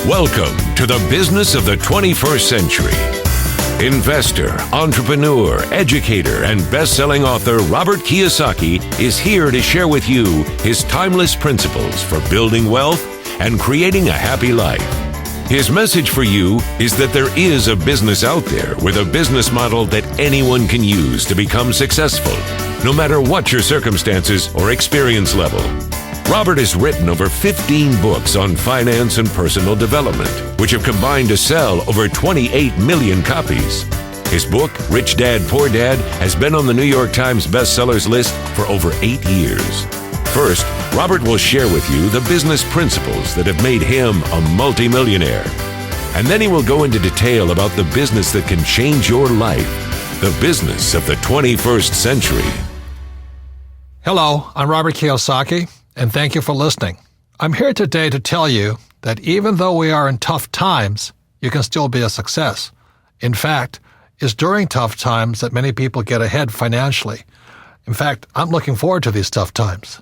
Welcome to the business of the 21st century. Investor, entrepreneur, educator, and best-selling author Robert Kiyosaki is here to share with you his timeless principles for building wealth and creating a happy life. His message for you is that there is a business out there with a business model that anyone can use to become successful, no matter what your circumstances or experience level. Robert has written over 15 books on finance and personal development, which have combined to sell over 28 million copies. His book, Rich Dad, Poor Dad, has been on the New York Times bestsellers list for over 8 years. First, Robert will share with you the business principles that have made him a multimillionaire. And then he will go into detail about the business that can change your life, the business of the 21st century. Hello, I'm Robert Kiyosaki, and thank you for listening. I'm here today to tell you that even though we are in tough times, you can still be a success. In fact, it's during tough times that many people get ahead financially. In fact, I'm looking forward to these tough times.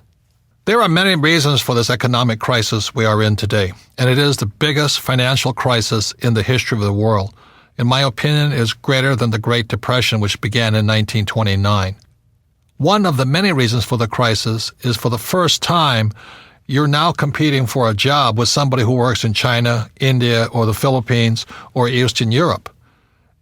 There are many reasons for this economic crisis we are in today, and it is the biggest financial crisis in the history of the world. In my opinion, it is greater than the Great Depression, which began in 1929. One of the many reasons for the crisis is for the first time, you're now competing for a job with somebody who works in China, India, or the Philippines, or Eastern Europe.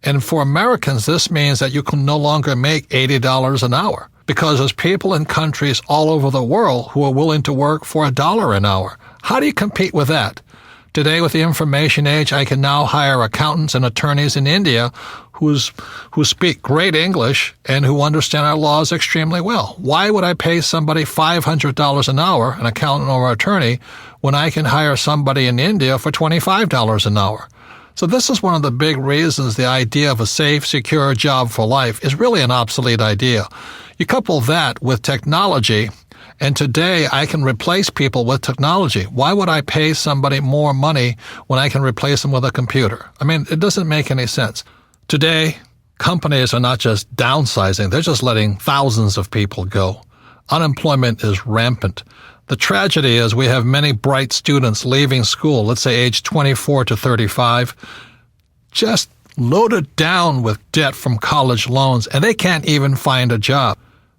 And for Americans, this means that you can no longer make $80 an hour because there's people in countries all over the world who are willing to work for $1 an hour. How do you compete with that? Today, with the information age, I can now hire accountants and attorneys in India who speak great English and who understand our laws extremely well. Why would I pay somebody $500 an hour, an accountant or attorney, when I can hire somebody in India for $25 an hour? So this is one of the big reasons the idea of a safe, secure job for life is really an obsolete idea. You couple that with technology, and today I can replace people with technology. Why would I pay somebody more money when I can replace them with a computer? I mean, it doesn't make any sense. Today, companies are not just downsizing, they're just letting thousands of people go. Unemployment is rampant. The tragedy is we have many bright students leaving school, let's say age 24 to 35, just loaded down with debt from college loans, and they can't even find a job.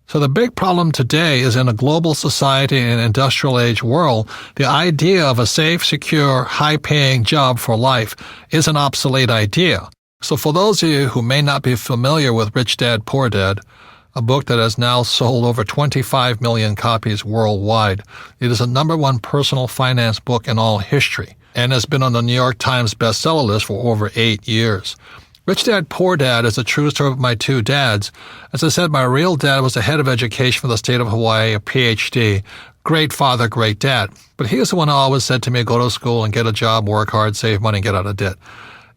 So the big problem today is in a global society and industrial age world, the idea of a safe, secure, high-paying job for life is an obsolete idea. So for those of you who may not be familiar with Rich Dad, Poor Dad, a book that has now sold over 25 million copies worldwide, it is the #1 personal finance book in all history and has been on the New York Times bestseller list for over 8 years. Rich Dad, Poor Dad is a true story of my two dads. As I said, my real dad was the head of education for the state of Hawaii, a PhD. Great father, great dad. But he was the one who always said to me, go to school and get a job, work hard, save money, and get out of debt.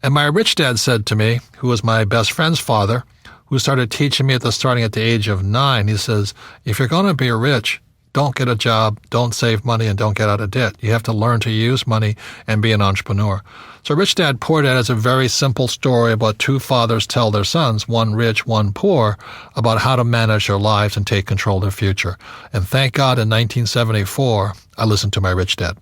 And my rich dad said to me, who was my best friend's father, who started teaching me starting at the age of 9, he says, if you're going to be rich, don't get a job, don't save money, and don't get out of debt. You have to learn to use money and be an entrepreneur. So Rich Dad, Poor Dad is a very simple story about two fathers tell their sons, one rich, one poor, about how to manage their lives and take control of their future. And thank God in 1974, I listened to my Rich Dad.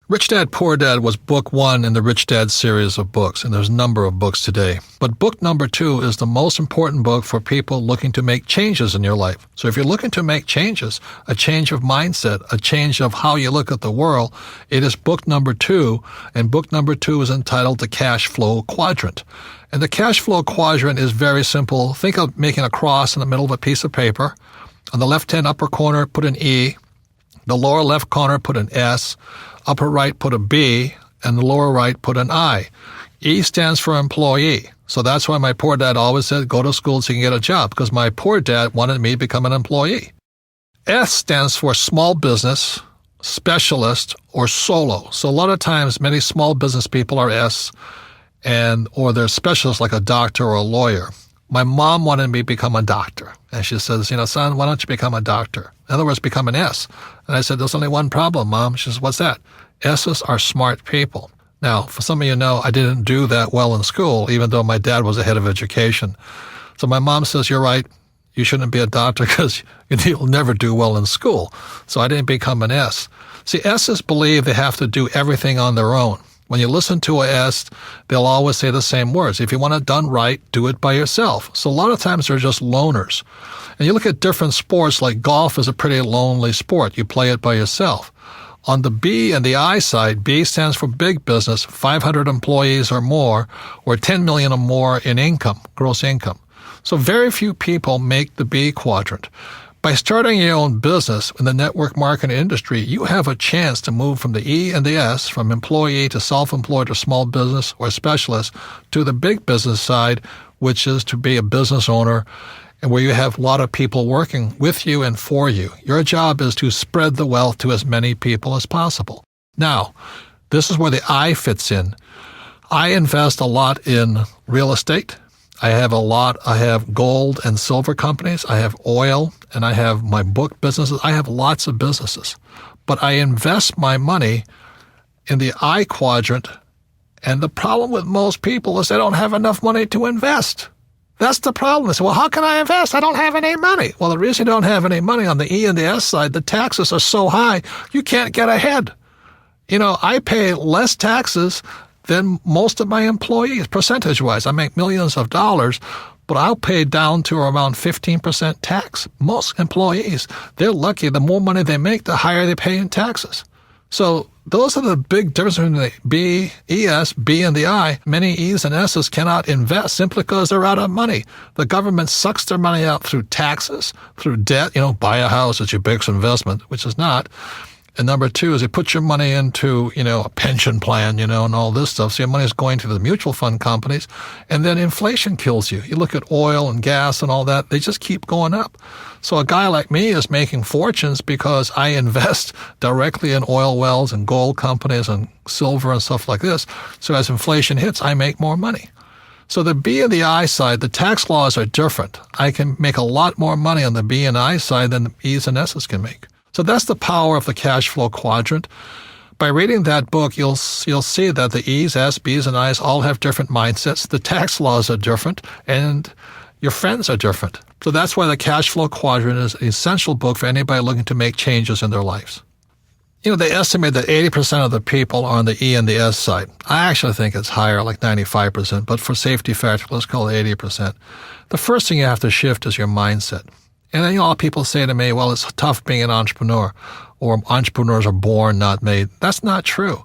Rich Dad, Poor Dad was book 1 in the Rich Dad series of books, and there's a number of books today. But book number 2 is the most important book for people looking to make changes in your life. So if you're looking to make changes, a change of mindset, a change of how you look at the world, it is book number 2, and book number 2 is entitled The Cash Flow Quadrant. And the cash flow quadrant is very simple. Think of making a cross in the middle of a piece of paper. On the left-hand upper corner, put an E. The lower left corner, put an S. Upper right, put a B, and the lower right, put an I. E stands for employee. So that's why my poor dad always said, go to school so you can get a job, because my poor dad wanted me to become an employee. S stands for small business, specialist, or solo. So a lot of times, many small business people are S, or they're specialists like a doctor or a lawyer. My mom wanted me to become a doctor. And she says, son, why don't you become a doctor? In other words, become an S. And I said, there's only one problem, Mom. She says, what's that? S's are smart people. Now, for some of you know, I didn't do that well in school, even though my dad was the head of education. So my mom says, you're right. You shouldn't be a doctor because you'll never do well in school. So I didn't become an S. See, S's believe they have to do everything on their own. When you listen to a S, they'll always say the same words. If you want it done right, do it by yourself. So a lot of times they're just loners. And you look at different sports, like golf is a pretty lonely sport. You play it by yourself. On the B and the I side, B stands for big business, 500 employees or more, or 10 million or more in income, gross income. So very few people make the B quadrant. By starting your own business in the network marketing industry, you have a chance to move from the E and the S, from employee to self-employed or small business or specialist, to the big business side, which is to be a business owner, and where you have a lot of people working with you and for you. Your job is to spread the wealth to as many people as possible. Now, this is where the I fits in. I invest a lot in real estate. I have gold and silver companies, I have oil, and I have my book businesses. I have lots of businesses. But I invest my money in the I quadrant, and the problem with most people is they don't have enough money to invest. That's the problem. They say, well, how can I invest? I don't have any money. Well, the reason you don't have any money on the E and the S side, the taxes are so high, you can't get ahead. I pay less taxes than most of my employees, percentage-wise. I make millions of dollars, but I'll pay down to around 15% tax. Most employees, they're lucky. The more money they make, the higher they pay in taxes. So those are the big differences between the B, ES, B, and the I. Many E's and S's cannot invest simply because they're out of money. The government sucks their money out through taxes, through debt. Buy a house, it's your biggest investment, which is not. And number two is they put your money into, a pension plan, and all this stuff. So your money is going to the mutual fund companies. And then inflation kills you. You look at oil and gas and all that, they just keep going up. So a guy like me is making fortunes because I invest directly in oil wells and gold companies and silver and stuff like this. So as inflation hits, I make more money. So the B and the I side, the tax laws are different. I can make a lot more money on the B and I side than the E's and S's can make. So that's the power of the cash flow quadrant. By reading that book, you'll see that the E's, S, B's, and I's all have different mindsets. The tax laws are different, and your friends are different. So that's why the cash flow quadrant is an essential book for anybody looking to make changes in their lives. They estimate that 80% of the people are on the E and the S side. I actually think it's higher, like 95%, but for safety factor, let's call it 80%. The first thing you have to shift is your mindset. And then a lot of people say to me, well, it's tough being an entrepreneur, or entrepreneurs are born, not made. That's not true.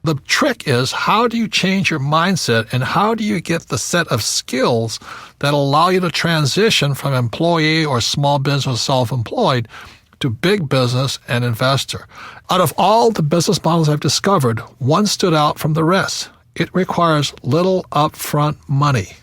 The trick is, how do you change your mindset, and how do you get the set of skills that allow you to transition from employee or small business self-employed to big business and investor? Out of all the business models I've discovered, one stood out from the rest. It requires little upfront money,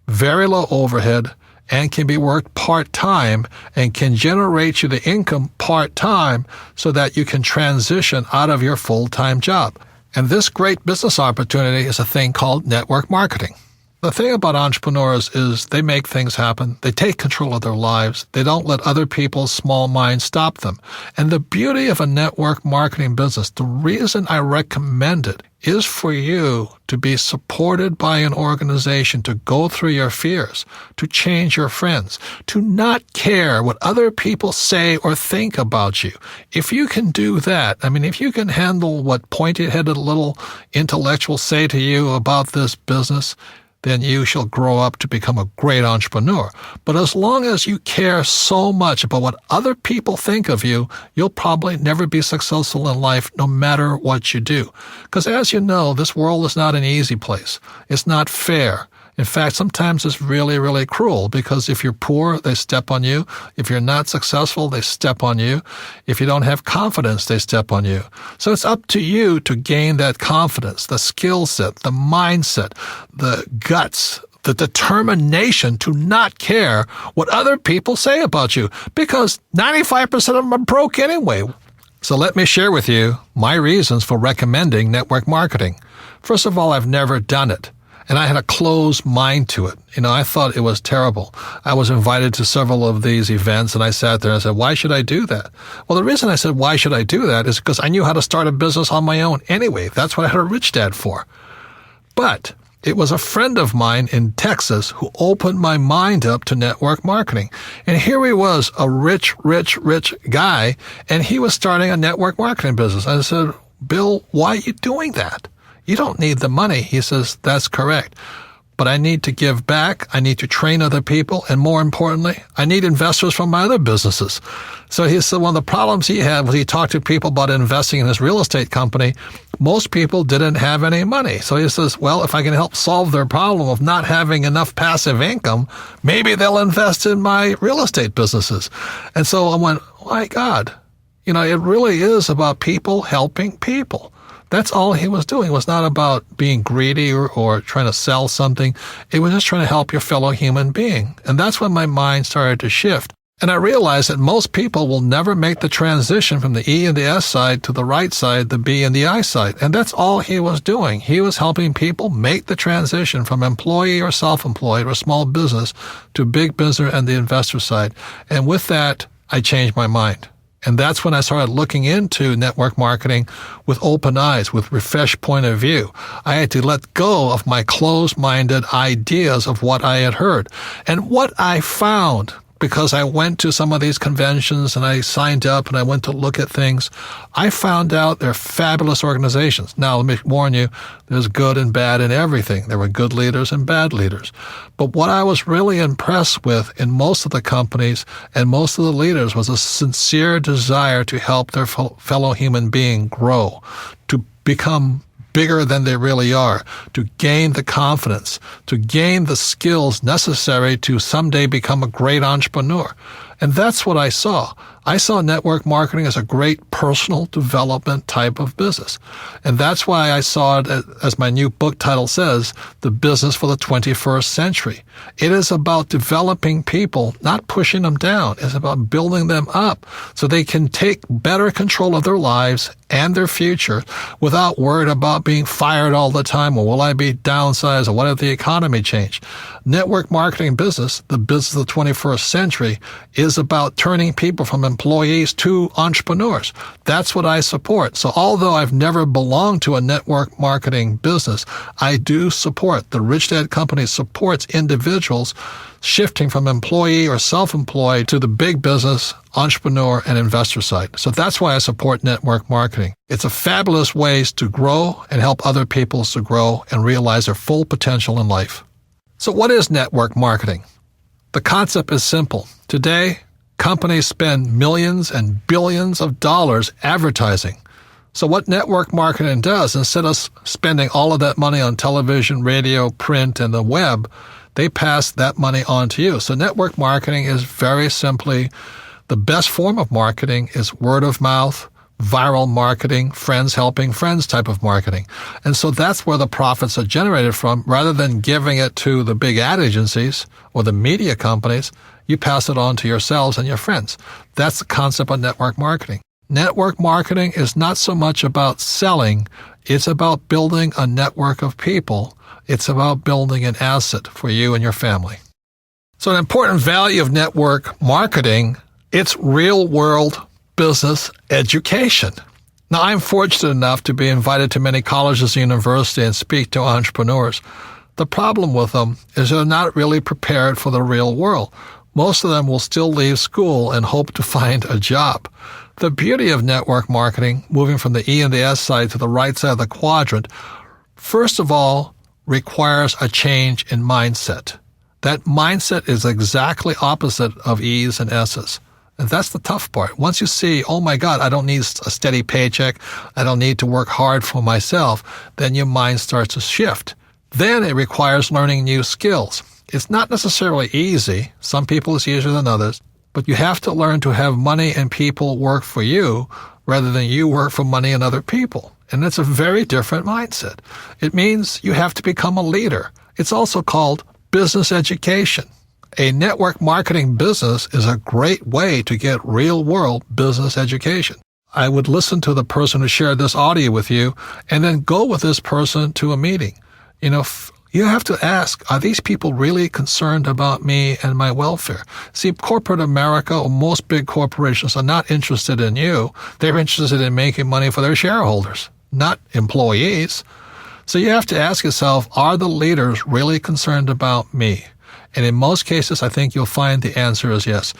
very low overhead, and can be worked part-time and can generate you the income part-time so that you can transition out of your full-time job. And this great business opportunity is a thing called network marketing. The thing about entrepreneurs is they make things happen. They take control of their lives. They don't let other people's small minds stop them. And the beauty of a network marketing business, the reason I recommend it, is for you to be supported by an organization, to go through your fears, to change your friends, to not care what other people say or think about you. If you can do that, if you can handle what pointy-headed little intellectuals say to you about this business, then you shall grow up to become a great entrepreneur. But as long as you care so much about what other people think of you, you'll probably never be successful in life no matter what you do. Because as you know, this world is not an easy place. It's not fair. In fact, sometimes it's really, really cruel, because if you're poor, they step on you. If you're not successful, they step on you. If you don't have confidence, they step on you. So it's up to you to gain that confidence, the skill set, the mindset, the guts, the determination to not care what other people say about you, because 95% of them are broke anyway. So let me share with you my reasons for recommending network marketing. First of all, I've never done it. And I had a closed mind to it. I thought it was terrible. I was invited to several of these events, and I sat there and I said, why should I do that? Well, the reason I said, why should I do that, is because I knew how to start a business on my own anyway. That's what I had a rich dad for. But it was a friend of mine in Texas who opened my mind up to network marketing. And here he was, a rich guy, and he was starting a network marketing business. I said, Bill, why are you doing that? You don't need the money. He says, that's correct. But I need to give back. I need to train other people. And more importantly, I need investors from my other businesses. So he said one of the problems he had was he talked to people about investing in his real estate company. Most people didn't have any money. So he says, well, if I can help solve their problem of not having enough passive income, maybe they'll invest in my real estate businesses. And so I went, my God, it really is about people helping people. That's all he was doing. It was not about being greedy or trying to sell something. It was just trying to help your fellow human being. And that's when my mind started to shift. And I realized that most people will never make the transition from the E and the S side to the right side, the B and the I side. And that's all he was doing. He was helping people make the transition from employee or self-employed or small business to big business and the investor side. And with that, I changed my mind. And that's when I started looking into network marketing with open eyes, with refreshed point of view. I had to let go of my closed-minded ideas of what I had heard. And what I found, because I went to some of these conventions and I signed up and I went to look at things, I found out they're fabulous organizations. Now, let me warn you, there's good and bad in everything. There were good leaders and bad leaders. But what I was really impressed with in most of the companies and most of the leaders was a sincere desire to help their fellow human being grow, to become bigger than they really are, to gain the confidence, to gain the skills necessary to someday become a great entrepreneur. And that's what I saw. I saw network marketing as a great personal development type of business. And that's why I saw it, as my new book title says, The Business for the 21st Century. It is about developing people, not pushing them down. It's about building them up so they can take better control of their lives and their future without worried about being fired all the time, or will I be downsized, or what if the economy changed? Network marketing business, the business of the 21st century, is about turning people from employees to entrepreneurs. That's what I support. So although I've never belonged to a network marketing business, I do support. The Rich Dad Company supports individuals shifting from employee or self-employed to the big business, entrepreneur, and investor side. So that's why I support network marketing. It's a fabulous way to grow and help other people to grow and realize their full potential in life. So what is network marketing? The concept is simple. Today, companies spend millions and billions of dollars advertising. So what network marketing does, instead of spending all of that money on television, radio, print, and the web, they pass that money on to you. So network marketing is very simply the best form of marketing is word of mouth, viral marketing, friends helping friends type of marketing. And so that's where the profits are generated from. Rather than giving it to the big ad agencies or the media companies, you pass it on to yourselves and your friends. That's the concept of network marketing. Network marketing is not so much about selling. It's about building a network of people. It's about building an asset for you and your family. So an important value of network marketing, it's real-world business education. Now, I'm fortunate enough to be invited to many colleges and universities and speak to entrepreneurs. The problem with them is they're not really prepared for the real world. Most of them will still leave school and hope to find a job. The beauty of network marketing, moving from the E and the S side to the right side of the quadrant, first of all, requires a change in mindset. That mindset is exactly opposite of E's and S's. And that's the tough part. Once you see, oh my God, I don't need a steady paycheck, I don't need to work hard for myself, then your mind starts to shift. Then it requires learning new skills. It's not necessarily easy. Some people it's easier than others. But you have to learn to have money and people work for you rather than you work for money and other people. And it's a very different mindset. It means you have to become a leader. It's also called business education. A network marketing business is a great way to get real-world business education. I would listen to the person who shared this audio with you and then go with this person to a meeting. You have to ask, are these people really concerned about me and my welfare? See, corporate America or most big corporations are not interested in you. They're interested in making money for their shareholders, not employees. So you have to ask yourself, are the leaders really concerned about me? And in most cases, I think you'll find the answer is yes.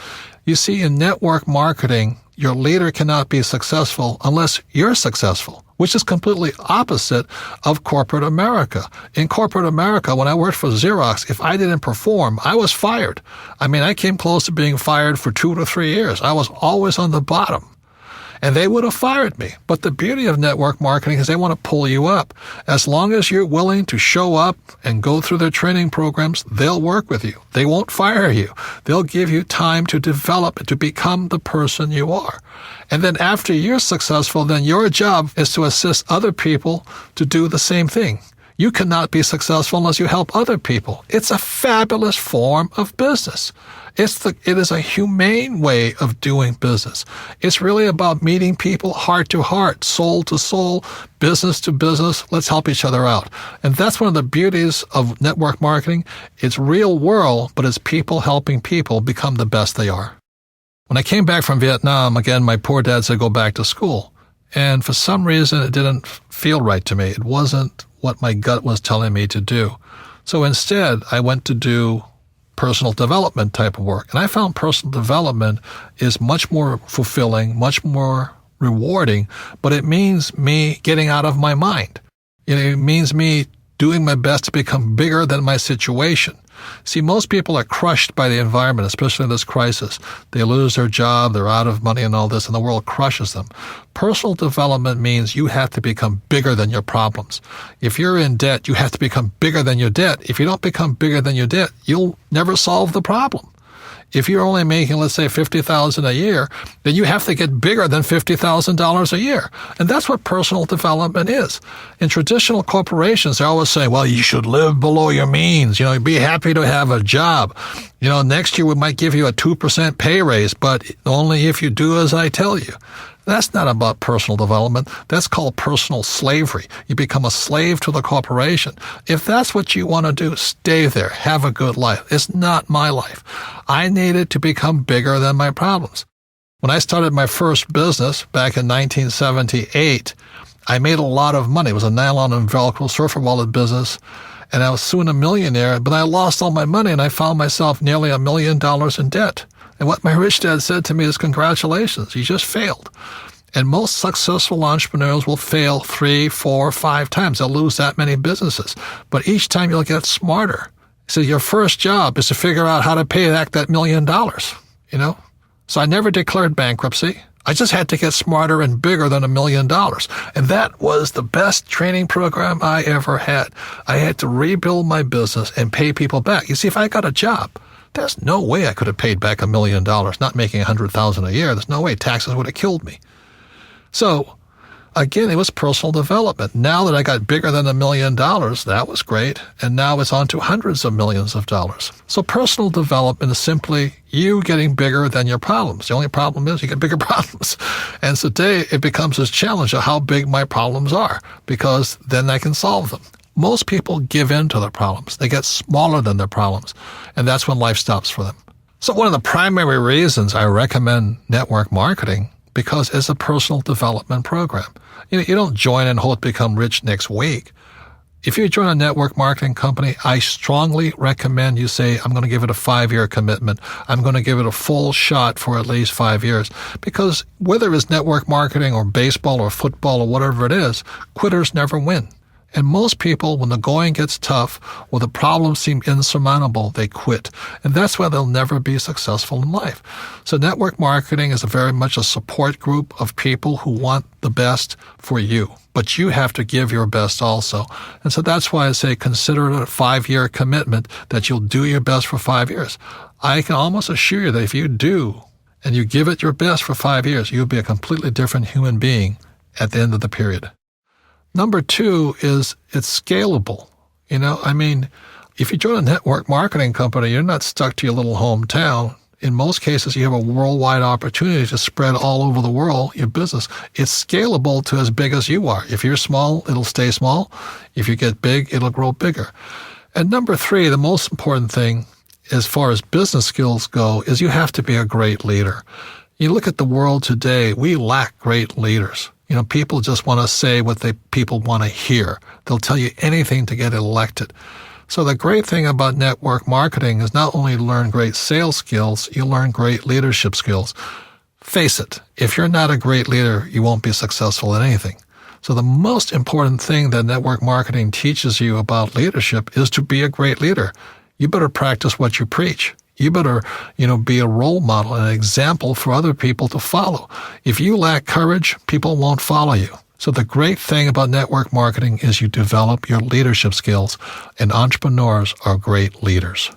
You see, in network marketing, your leader cannot be successful unless you're successful, which is completely opposite of corporate America. In corporate America, when I worked for Xerox, if I didn't perform, I was fired. I mean, I came close to being fired for 2 to 3 years. I was always on the bottom. And they would have fired me. But the beauty of network marketing is they want to pull you up. As long as you're willing to show up and go through their training programs, they'll work with you. They won't fire you. They'll give you time to develop and to become the person you are. And then after you're successful, then your job is to assist other people to do the same thing. You cannot be successful unless you help other people. It's a fabulous form of business. It is a humane way of doing business. It's really about meeting people heart to heart, soul to soul, business to business. Let's help each other out. And that's one of the beauties of network marketing. It's real world, but it's people helping people become the best they are. When I came back from Vietnam, again, my poor dad said go back to school. And for some reason, it didn't feel right to me. It wasn't what my gut was telling me to do. So instead, I went to do personal development type of work. And I found personal development is much more fulfilling, much more rewarding, but it means me getting out of my mind. It means me doing my best to become bigger than my situation. See, most people are crushed by the environment, especially in this crisis. They lose their job, they're out of money and all this, and the world crushes them. Personal development means you have to become bigger than your problems. If you're in debt, you have to become bigger than your debt. If you don't become bigger than your debt, you'll never solve the problem. If you're only making, let's say, $50,000 a year, then you have to get bigger than $50,000 a year. And that's what personal development is. In traditional corporations, they always say, well, you should live below your means. Be happy to have a job. Next year we might give you a 2% pay raise, but only if you do as I tell you. That's not about personal development. That's called personal slavery. You become a slave to the corporation. If that's what you want to do, stay there. Have a good life. It's not my life. I needed to become bigger than my problems. When I started my first business back in 1978, I made a lot of money. It was a nylon and Velcro surfer wallet business, and I was soon a millionaire, but I lost all my money, and I found myself nearly $1 million in debt. And what my rich dad said to me is, congratulations, you just failed. And most successful entrepreneurs will fail 3, 4, 5 times. They'll lose that many businesses. But each time you'll get smarter. So your first job is to figure out how to pay back that $1 million, So I never declared bankruptcy. I just had to get smarter and bigger than $1 million. And that was the best training program I ever had. I had to rebuild my business and pay people back. You see, if I got a job, there's no way I could have paid back $1 million, not making $100,000 a year. There's no way. Taxes would have killed me. So, again, it was personal development. Now that I got bigger than $1 million, that was great. And now it's on to hundreds of millions of dollars. So personal development is simply you getting bigger than your problems. The only problem is you get bigger problems. And today it becomes this challenge of how big my problems are, because then I can solve them. Most people give in to their problems. They get smaller than their problems, and that's when life stops for them. So one of the primary reasons I recommend network marketing, because it's a personal development program. You don't join and hope to become rich next week. If you join a network marketing company, I strongly recommend you say, I'm going to give it a 5-year commitment. I'm going to give it a full shot for at least 5 years. Because whether it's network marketing or baseball or football or whatever it is, quitters never win. And most people, when the going gets tough or the problems seem insurmountable, they quit. And that's why they'll never be successful in life. So network marketing is very much a support group of people who want the best for you. But you have to give your best also. And so that's why I say consider it a 5-year commitment that you'll do your best for 5 years. I can almost assure you that if you do and you give it your best for 5 years, you'll be a completely different human being at the end of the period. Number 2 is it's scalable. If you join a network marketing company, you're not stuck to your little hometown. In most cases, you have a worldwide opportunity to spread all over the world your business. It's scalable to as big as you are. If you're small, it'll stay small. If you get big, it'll grow bigger. And number 3, the most important thing as far as business skills go is you have to be a great leader. You look at the world today, we lack great leaders. People just want to say what people want to hear. They'll tell you anything to get elected. So the great thing about network marketing is not only learn great sales skills, you learn great leadership skills. Face it, if you're not a great leader, you won't be successful at anything. So the most important thing that network marketing teaches you about leadership is to be a great leader. You better practice what you preach. You better, be a role model, an example for other people to follow. If you lack courage, people won't follow you. So the great thing about network marketing is you develop your leadership skills, and entrepreneurs are great leaders.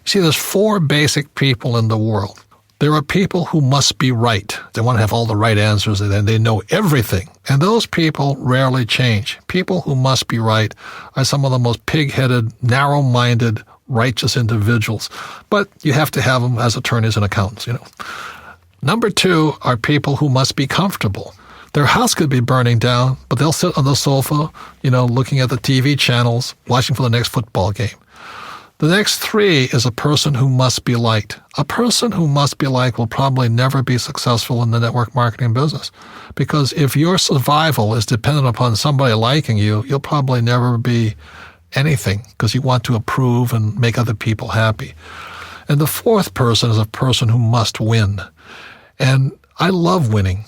You see, there's 4 basic people in the world. There are people who must be right. They want to have all the right answers, and they know everything. And those people rarely change. People who must be right are some of the most pig-headed, narrow-minded, righteous individuals. But you have to have them as attorneys and accountants, Number 2 are people who must be comfortable. Their house could be burning down, but they'll sit on the sofa, looking at the TV channels, watching for the next football game. The next 3 is a person who must be liked. A person who must be liked will probably never be successful in the network marketing business, because if your survival is dependent upon somebody liking you, you'll probably never be anything, because you want to approve and make other people happy. And the 4th person is a person who must win. And I love winning.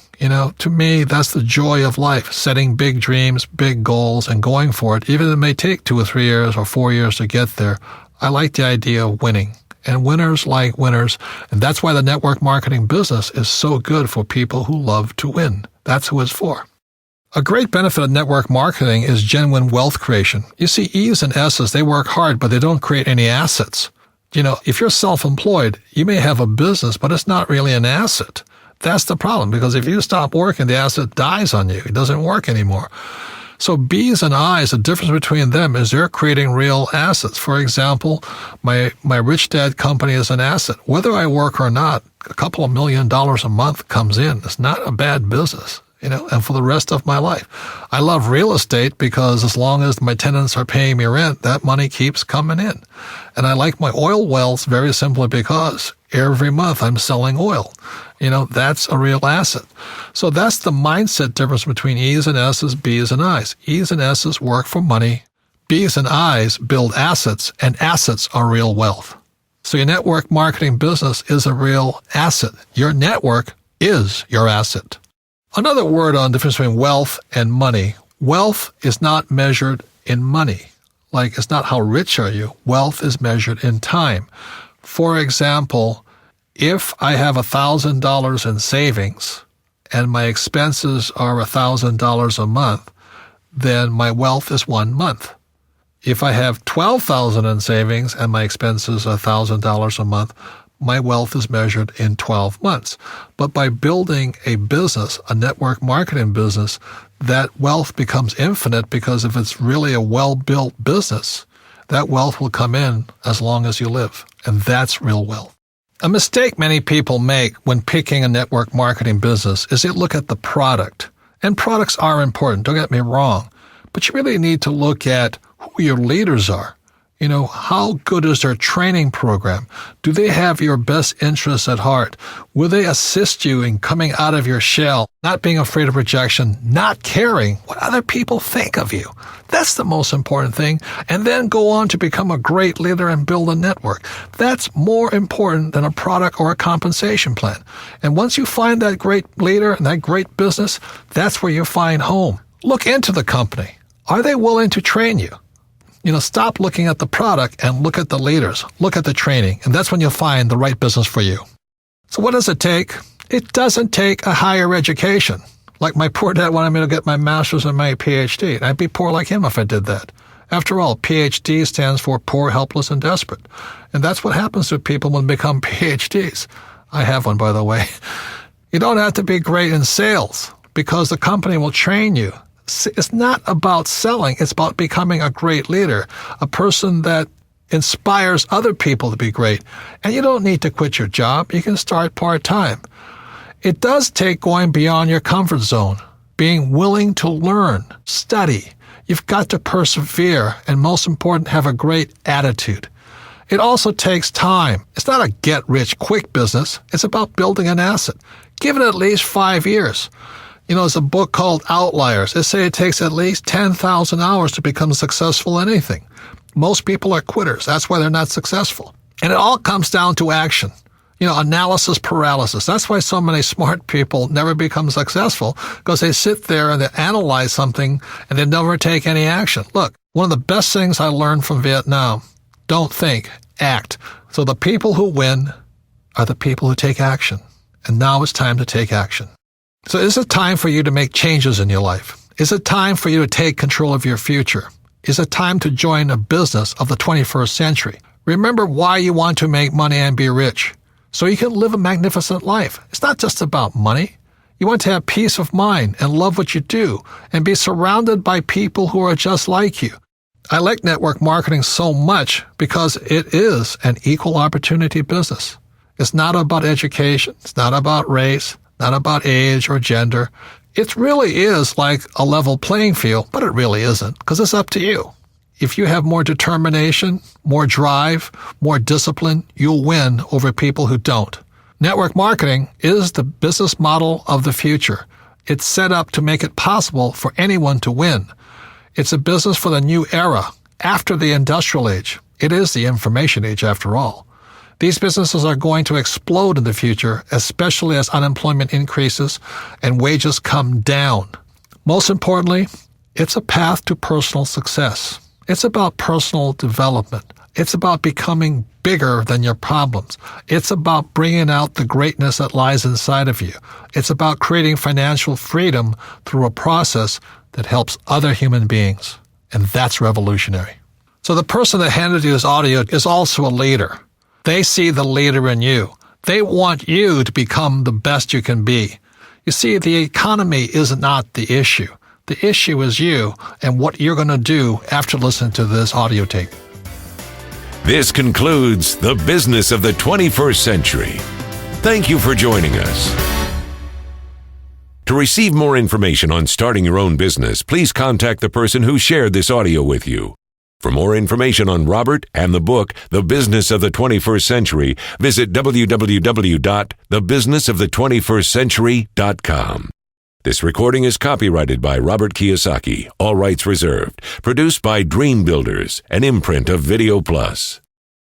To me, that's the joy of life, setting big dreams, big goals, and going for it. Even if it may take 2 or 3 years or 4 years to get there, I like the idea of winning. And winners like winners. And that's why the network marketing business is so good for people who love to win. That's who it's for. A great benefit of network marketing is genuine wealth creation. You see, E's and S's, they work hard, but they don't create any assets. If you're self-employed, you may have a business, but it's not really an asset. That's the problem, because if you stop working, the asset dies on you. It doesn't work anymore. So B's and I's, the difference between them is they're creating real assets. For example, my Rich Dad company is an asset. Whether I work or not, a couple of $1 million a month comes in. It's not a bad business, and for the rest of my life. I love real estate because as long as my tenants are paying me rent, that money keeps coming in. And I like my oil wells very simply because every month I'm selling oil. That's a real asset. So that's the mindset difference between E's and S's, B's and I's. E's and S's work for money. B's and I's build assets, and assets are real wealth. So your network marketing business is a real asset. Your network is your asset. Another word on the difference between wealth and money. Wealth is not measured in money. Like, it's not how rich are you. Wealth is measured in time. For example, if I have $1,000 in savings and my expenses are $1,000 a month, then my wealth is 1 month. If I have $12,000 in savings and my expenses are $1,000 a month, my wealth is measured in 12 months. But by building a business, a network marketing business, that wealth becomes infinite, because if it's really a well-built business, that wealth will come in as long as you live. And that's real wealth. A mistake many people make when picking a network marketing business is they look at the product. And products are important, don't get me wrong. But you really need to look at who your leaders are. How good is their training program? Do they have your best interests at heart? Will they assist you in coming out of your shell, not being afraid of rejection, not caring what other people think of you? That's the most important thing. And then go on to become a great leader and build a network. That's more important than a product or a compensation plan. And once you find that great leader and that great business, that's where you find home. Look into the company. Are they willing to train you? Stop looking at the product and look at the leaders. Look at the training. And that's when you'll find the right business for you. So what does it take? It doesn't take a higher education. Like my poor dad wanted me to get my master's and my PhD. I'd be poor like him if I did that. After all, PhD stands for poor, helpless, and desperate. And that's what happens to people when they become PhDs. I have one, by the way. You don't have to be great in sales, because the company will train you. It's not about selling. It's about becoming a great leader, a person that inspires other people to be great. And you don't need to quit your job. You can start part-time. It does take going beyond your comfort zone, being willing to learn, study. You've got to persevere, and most important, have a great attitude. It also takes time. It's not a get-rich-quick business. It's about building an asset. Give it at least 5 years. There's a book called Outliers. They say it takes at least 10,000 hours to become successful in anything. Most people are quitters. That's why they're not successful. And it all comes down to action. Analysis paralysis. That's why so many smart people never become successful, because they sit there and they analyze something and they never take any action. Look, one of the best things I learned from Vietnam, don't think, act. So the people who win are the people who take action. And now it's time to take action. So is it time for you to make changes in your life? Is it time for you to take control of your future? Is it time to join a business of the 21st century? Remember why you want to make money and be rich, so you can live a magnificent life. It's not just about money. You want to have peace of mind and love what you do and be surrounded by people who are just like you. I like network marketing so much because it is an equal opportunity business. It's not about education. It's not about race, not about age or gender. It really is like a level playing field, but it really isn't, because it's up to you. If you have more determination, more drive, more discipline, you'll win over people who don't. Network marketing is the business model of the future. It's set up to make it possible for anyone to win. It's a business for the new era, after the industrial age. It is the information age, after all. These businesses are going to explode in the future, especially as unemployment increases and wages come down. Most importantly, it's a path to personal success. It's about personal development. It's about becoming bigger than your problems. It's about bringing out the greatness that lies inside of you. It's about creating financial freedom through a process that helps other human beings. And that's revolutionary. So the person that handed you this audio is also a leader. They see the leader in you. They want you to become the best you can be. You see, the economy is not the issue. The issue is you and what you're going to do after listening to this audio tape. This concludes The Business of the 21st Century. Thank you for joining us. To receive more information on starting your own business, please contact the person who shared this audio with you. For more information on Robert and the book, The Business of the 21st Century, visit www.thebusinessofthe21stcentury.com. This recording is copyrighted by Robert Kiyosaki, all rights reserved. Produced by Dream Builders, an imprint of Video Plus.